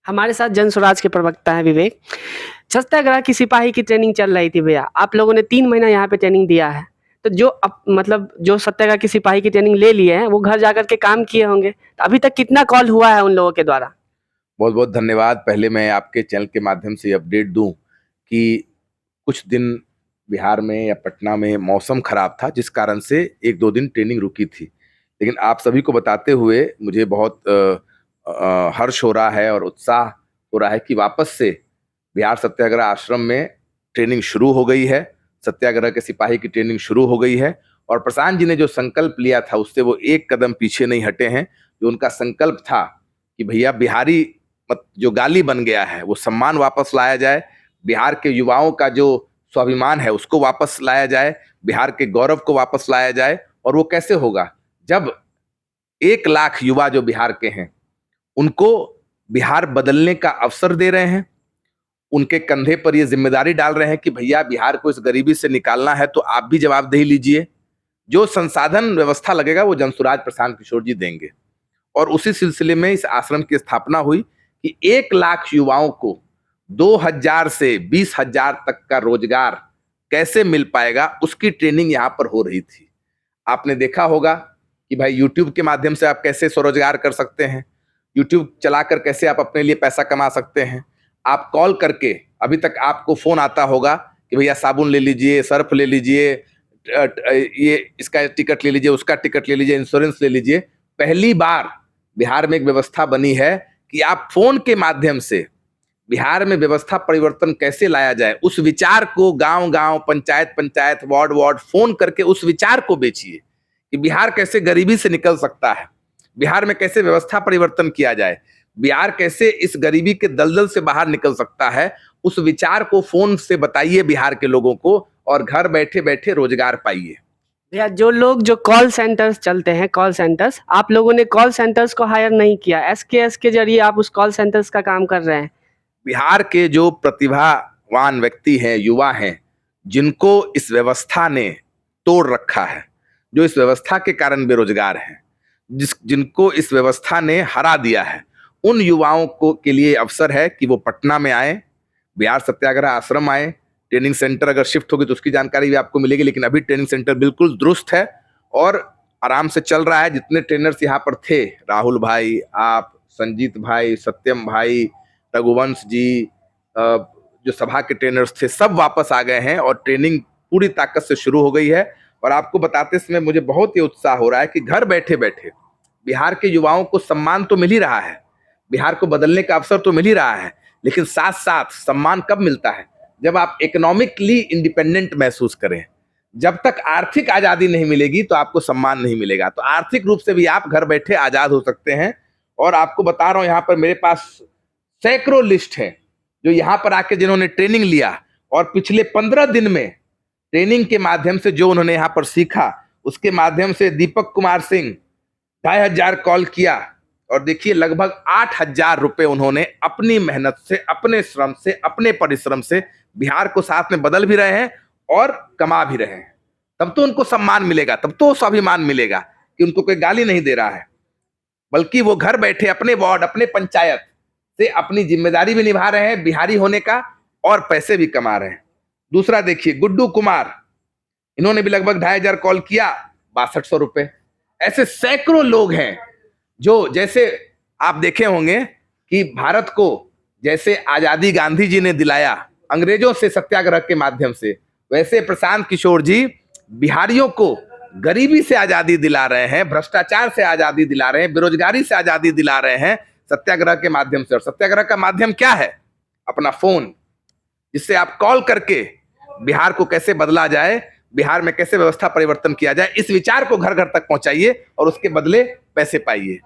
हमारे साथ जन स्वराज के प्रवक्ता हैं विवेक। सत्याग्रह की सिपाही की ट्रेनिंग चल रही थी भैया। आप लोगों ने 3 महीना यहाँ पे ट्रेनिंग दिया है। तो जो मतलब जो सत्याग्रह की सिपाही की ट्रेनिंग ले लिए हैं, वो घर जाकर के काम किए होंगे। तो अभी तक कितना कॉल हुआ है उन लोगों के द्वारा? बहुत बहुत धन्यवाद। पहले मैं आपके चैनल के माध्यम से अपडेट दूं कि कुछ दिन बिहार में या पटना में मौसम खराब था, जिस कारण से 1-2 दिन ट्रेनिंग रुकी थी। लेकिन आप सभी को बताते हुए मुझे बहुत हर्ष हो रहा है और उत्साह हो रहा है कि वापस से बिहार सत्याग्रह आश्रम में ट्रेनिंग शुरू हो गई है। सत्याग्रह के सिपाही की ट्रेनिंग शुरू हो गई है और प्रशांत जी ने जो संकल्प लिया था उससे वो एक कदम पीछे नहीं हटे हैं। जो उनका संकल्प था कि भैया बिहारी जो गाली बन गया है वो सम्मान वापस लाया जाए, बिहार के युवाओं का जो स्वाभिमान है उसको वापस लाया जाए, बिहार के गौरव को वापस लाया जाए। और वो कैसे होगा जब 1 लाख युवा जो बिहार के हैं उनको बिहार बदलने का अवसर दे रहे हैं, उनके कंधे पर ये जिम्मेदारी डाल रहे हैं कि भैया बिहार को इस गरीबी से निकालना है तो आप भी जवाबदेही लीजिए। जो संसाधन व्यवस्था लगेगा वो जनसुराज प्रशांत किशोर जी देंगे। और उसी सिलसिले में इस आश्रम की स्थापना हुई कि 1 लाख युवाओं को 2,000 से 20,000 तक का रोजगार कैसे मिल पाएगा, उसकी ट्रेनिंग यहाँ पर हो रही थी। आपने देखा होगा कि भाई यूट्यूब के माध्यम से आप कैसे स्वरोजगार कर सकते हैं, यूट्यूब चलाकर कैसे आप अपने लिए पैसा कमा सकते हैं। आप कॉल करके, अभी तक आपको फोन आता होगा कि भैया साबुन ले लीजिए, सर्फ ले लीजिए, ये इसका टिकट ले लीजिए, उसका टिकट ले लीजिए, इंश्योरेंस ले लीजिए। पहली बार बिहार में एक व्यवस्था बनी है कि आप फोन के माध्यम से बिहार में व्यवस्था परिवर्तन कैसे लाया जाए, उस विचार को गांव गांव, panchayat panchayat, ward ward phone करके उस विचार को बेचिए कि बिहार कैसे गरीबी से निकल सकता है, बिहार में कैसे व्यवस्था परिवर्तन किया जाए, बिहार कैसे इस गरीबी के दलदल से बाहर निकल सकता है। उस विचार को फोन से बताइए बिहार के लोगों को और घर बैठे बैठे रोजगार पाइए। भैया जो लोग जो कॉल सेंटर्स चलते हैं, कॉल सेंटर्स, आप लोगों ने कॉल सेंटर्स को हायर नहीं किया, एसकेएस के जरिए आप उस कॉल सेंटर्स का काम कर रहे हैं। बिहार के जो प्रतिभावान व्यक्ति हैं, युवा हैं, जिनको इस व्यवस्था ने तोड़ रखा है, जो इस व्यवस्था के कारण बेरोजगार हैं, जिनको इस व्यवस्था ने हरा दिया है, उन युवाओं को के लिए अवसर है कि वो पटना में आए, बिहार सत्याग्रह आश्रम आए। ट्रेनिंग सेंटर अगर शिफ्ट होगी तो उसकी जानकारी भी आपको मिलेगी, लेकिन अभी ट्रेनिंग सेंटर बिल्कुल दुरुस्त है और आराम से चल रहा है। जितने ट्रेनर्स यहाँ पर थे, राहुल भाई, आप, संजीत भाई, सत्यम भाई, रघुवंश जी, जो सभा के ट्रेनर्स थे, सब वापस आ गए हैं और ट्रेनिंग पूरी ताकत से शुरू हो गई है। और आपको बताते समय मुझे बहुत ही उत्साह हो रहा है कि घर बैठे बैठे बिहार के युवाओं को सम्मान तो मिल ही रहा है, बिहार को बदलने का अवसर तो मिल ही रहा है, लेकिन साथ साथ सम्मान कब मिलता है? जब आप इकोनॉमिकली इंडिपेंडेंट महसूस करें। जब तक आर्थिक आजादी नहीं मिलेगी तो आपको सम्मान नहीं मिलेगा। तो आर्थिक रूप से भी आप घर बैठे आजाद हो सकते हैं। और आपको बता रहा हूं, यहाँ पर मेरे पास सैकड़ों लिस्ट है जो यहाँ पर आके जिन्होंने ट्रेनिंग लिया और पिछले 15 दिन में ट्रेनिंग के माध्यम से जो उन्होंने यहाँ पर सीखा, उसके माध्यम से दीपक कुमार सिंह 2,500 कॉल किया और देखिए लगभग 8,000 रुपए उन्होंने अपनी मेहनत से, अपने श्रम से, अपने परिश्रम से बिहार को साथ में बदल भी रहे हैं और कमा भी रहे हैं। तब तो उनको सम्मान मिलेगा, तब तो स्वाभिमान मिलेगा कि उनको कोई गाली नहीं दे रहा है, बल्कि वो घर बैठे अपने वार्ड, अपने पंचायत से अपनी जिम्मेदारी भी निभा रहे हैं बिहारी होने का और पैसे भी कमा रहे हैं। दूसरा देखिए, गुड्डू कुमार, इन्होंने भी लगभग 2,500 कॉल किया, 6200 रुपए। ऐसे सैकड़ों लोग हैं जो, जैसे आप देखे होंगे कि भारत को जैसे आजादी गांधी जी ने दिलाया अंग्रेजों से सत्याग्रह के माध्यम से, वैसे प्रशांत किशोर जी बिहारियों को गरीबी से आजादी दिला रहे हैं, भ्रष्टाचार से आजादी दिला रहे हैं, बेरोजगारी से आजादी दिला रहे हैं सत्याग्रह के माध्यम से। और सत्याग्रह का माध्यम क्या है? अपना फोन, जिससे आप कॉल करके बिहार को कैसे बदला जाए, बिहार में कैसे व्यवस्था परिवर्तन किया जाए, इस विचार को घर घर तक पहुंचाइए और उसके बदले पैसे पाइए।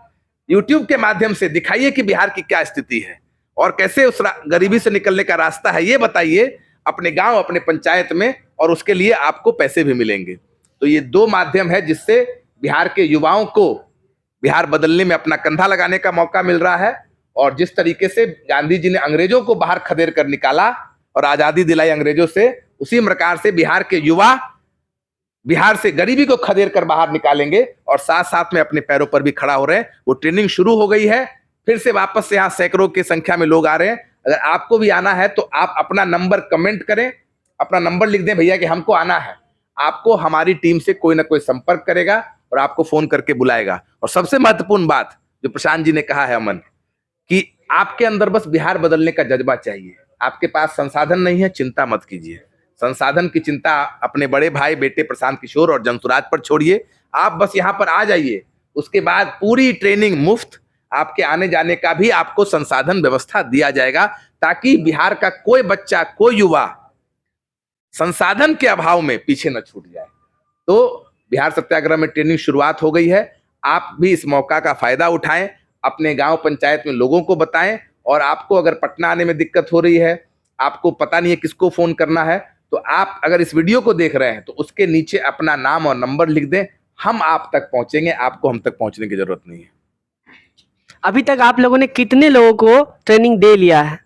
यूट्यूब के माध्यम से दिखाइए कि बिहार की क्या स्थिति है और कैसे उस गरीबी से निकलने का रास्ता है, ये बताइए अपने गांव, अपने पंचायत में, और उसके लिए आपको पैसे भी मिलेंगे। तो ये 2 माध्यम है जिससे बिहार के युवाओं को बिहार बदलने में अपना कंधा लगाने का मौका मिल रहा है। और जिस तरीके से गांधी जी ने अंग्रेजों को बाहर खदेड़ कर निकाला और आजादी दिलाई अंग्रेजों से, उसी प्रकार से बिहार के युवा बिहार से गरीबी को खदेड़ कर बाहर निकालेंगे और साथ साथ में अपने पैरों पर भी खड़ा हो रहे हैं। वो ट्रेनिंग शुरू हो गई है, फिर से वापस से यहाँ सैकड़ों की संख्या में लोग आ रहे हैं। अगर आपको भी आना है तो आप अपना नंबर कमेंट करें, अपना नंबर लिख दें भैया कि हमको आना है। आपको हमारी टीम से कोई ना कोई संपर्क करेगा और आपको फोन करके बुलाएगा। और सबसे महत्वपूर्ण बात जो प्रशांत जी ने कहा है अमन, कि आपके अंदर बस बिहार बदलने का जज्बा चाहिए। आपके पास संसाधन नहीं है, चिंता मत कीजिए। संसाधन की चिंता अपने बड़े भाई बेटे प्रशांत किशोर और जनसुराज पर छोड़िए। आप बस यहाँ पर आ जाइए, उसके बाद पूरी ट्रेनिंग मुफ्त, आपके आने जाने का भी आपको संसाधन व्यवस्था दिया जाएगा, ताकि बिहार का कोई बच्चा, कोई युवा संसाधन के अभाव में पीछे न छूट जाए। तो बिहार सत्याग्रह में ट्रेनिंग शुरुआत हो गई है। आप भी इस मौका का फायदा उठाएं, अपने गांव पंचायत में लोगों को बताएं। और आपको अगर पटना आने में दिक्कत हो रही है, आपको पता नहीं है किसको फोन करना है, तो आप अगर इस वीडियो को देख रहे हैं तो उसके नीचे अपना नाम और नंबर लिख दें, हम आप तक पहुंचेंगे। आपको हम तक पहुंचने की जरूरत नहीं है। अभी तक आप लोगों ने कितने लोगों को ट्रेनिंग दे लिया है?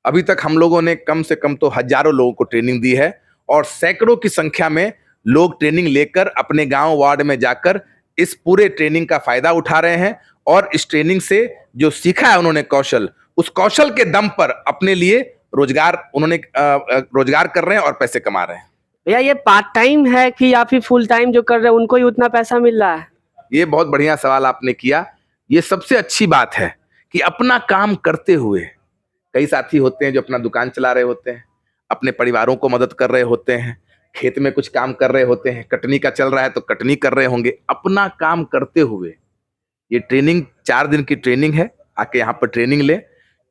अभी तक हम लोगों ने कम से कम तो हजारों लोगों को ट्रेनिंग दी है और सैकड़ों की संख्या में लोग ट्रेनिंग लेकर अपने गांव वार्ड में जाकर इस पूरे ट्रेनिंग का फायदा उठा रहे हैं। और इस ट्रेनिंग से जो सीखा है उन्होंने कौशल, उस कौशल के दम पर अपने लिए रोजगार उन्होंने रोजगार कर रहे हैं और पैसे कमा रहे हैं। भैया ये पार्ट टाइम है कि या फिर फुल टाइम जो कर रहे हैं उनको ही उतना पैसा मिल रहा है? ये बहुत बढ़िया सवाल आपने किया। ये सबसे अच्छी बात है कि अपना काम करते हुए, कई साथी होते हैं जो अपना दुकान चला रहे होते हैं, अपने परिवारों को मदद कर रहे होते हैं, खेत में कुछ काम कर रहे होते हैं, कटनी का चल रहा है तो कटनी कर रहे होंगे। अपना काम करते हुए ये ट्रेनिंग 4 दिन की ट्रेनिंग है। आके यहाँ पर ट्रेनिंग ले।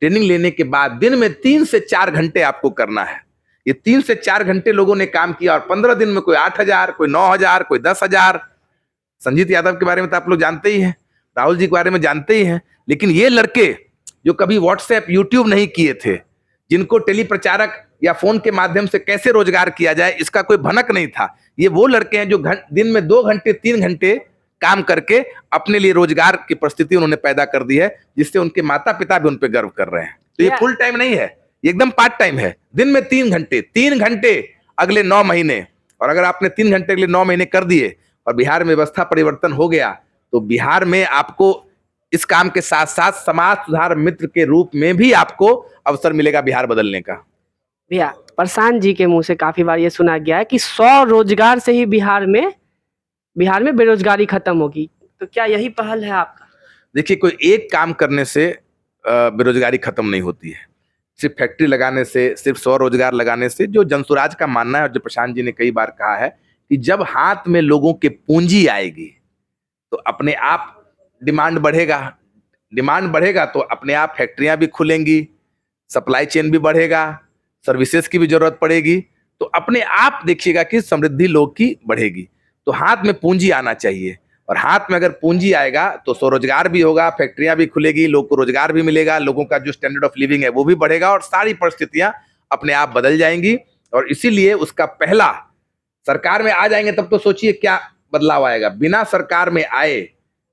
ट्रेनिंग लेने के बाद दिन में 3 से 4 घंटे आपको करना है। ये 3 से 4 घंटे लोगों ने काम किया और 15 दिन में कोई 8,000, कोई 9,000, कोई 10,000। संजीत यादव के बारे में तो आप लोग जानते ही हैं, राहुल जी के बारे में जानते ही हैं। लेकिन ये लड़के जो कभी व्हाट्सएप यूट्यूब नहीं किए थे, जिनको टेली प्रचारक या फोन के माध्यम से कैसे रोजगार किया जाए इसका कोई भनक नहीं था, ये वो लड़के हैं जो दिन में 2 घंटे 3 घंटे काम करके अपने लिए रोजगार की परिस्थिति उन्होंने पैदा कर दी है, जिससे उनके माता पिता भी उन पर गर्व कर रहे हैं। तो ये फुल टाइम नहीं है, ये एकदम पार्ट टाइम है। दिन में 3 घंटे अगले 9 महीने। और अगर आपने 3 घंटे अगले 9 महीने कर दिए और बिहार में व्यवस्था परिवर्तन हो गया, तो बिहार में आपको इस काम के साथ साथ समाज सुधार मित्र के रूप में भी आपको अवसर मिलेगा बिहार बदलने का। भैया प्रशांत जी के मुंह से काफी बार ये सुना गया है कि 100 रोजगार से ही बिहार में बेरोजगारी खत्म होगी, तो क्या यही पहल है आपका? देखिए, कोई एक काम करने से बेरोजगारी खत्म नहीं होती है। सिर्फ फैक्ट्री लगाने से, सिर्फ 100 रोजगार लगाने से। जो जनसुराज का मानना है और जो प्रशांत जी ने कई बार कहा है कि जब हाथ में लोगों के पूंजी आएगी तो अपने आप डिमांड बढ़ेगा तो अपने आप फैक्ट्रियां भी खुलेंगी, सप्लाई चेन भी बढ़ेगा, सर्विसेज की भी जरूरत पड़ेगी, तो अपने आप देखिएगा कि समृद्धि लोग की बढ़ेगी। तो हाथ में पूंजी आना चाहिए, और हाथ में अगर पूंजी आएगा तो स्वरोजगार भी होगा, फैक्ट्रियां भी खुलेगी, लोग को रोजगार भी मिलेगा, लोगों का जो स्टैंडर्ड ऑफ लिविंग है वो भी बढ़ेगा और सारी परिस्थितियां अपने आप बदल जाएंगी। और इसीलिए उसका पहला, सरकार में आ जाएंगे तब तो सोचिए क्या बदलाव आएगा। बिना सरकार में आए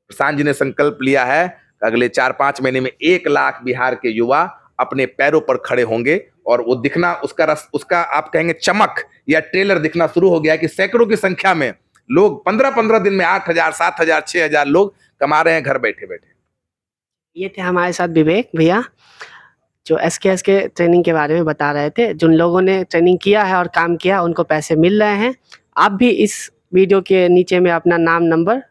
प्रशांत जी ने संकल्प लिया है कि अगले 4-5 महीने में 1 लाख बिहार के युवा अपने पैरों पर खड़े होंगे। और वो दिखना, उसका आप कहेंगे चमक या ट्रेलर दिखना शुरू हो गया है कि सैकड़ों की संख्या में लोग 15-15 दिन में 8,000, 7,000, 6,000 लोग कमा रहे हैं घर बैठे बैठे। ये थे हमारे साथ विवेक भैया, जो SKS के ट्रेनिंग के बारे में बता रहे थे। जिन लोगों ने ट्रेनिंग किया है और काम किया उनको पैसे मिल रहे हैं। आप भी इस वीडियो के नीचे में अपना नाम नंबर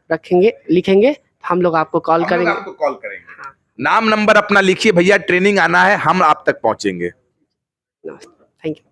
लिखेंगे, हम लोग आपको कॉल करेंगे। हाँ। नाम नंबर अपना लिखिए भैया, ट्रेनिंग आना है, हम आप तक पहुंचेंगे। Thank you.